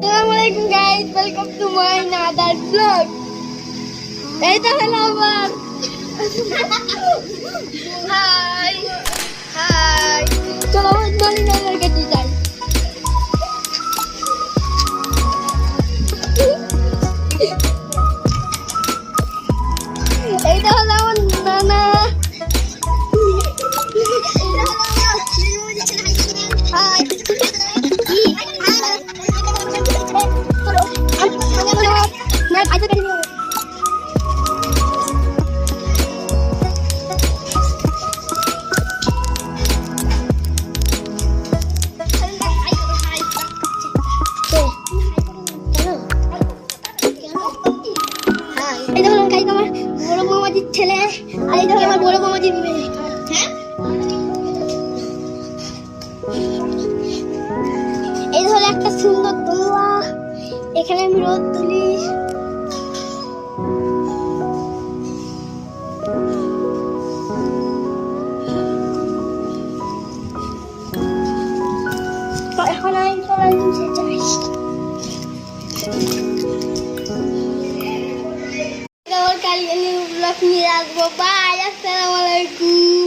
Assalamualaikum guys, welcome to my another vlog. Ito hello man. Hi. Hi. Chalo morning na lagay tayo. Ito hello nana. Hi. এই দেখো কাই তোমার বড় মামাজির ছেলে আর এই দেখো আমার বড় মামাজির মেয়ে। হ্যাঁ এই হলো একটা সুন্দর দোলা, এখানে আমি রোদ তুলি। এখন আমি চলে যাই। কালকে ব্লগ নিয়ে আসবো। বাই, আসসালামু আলাইকুম।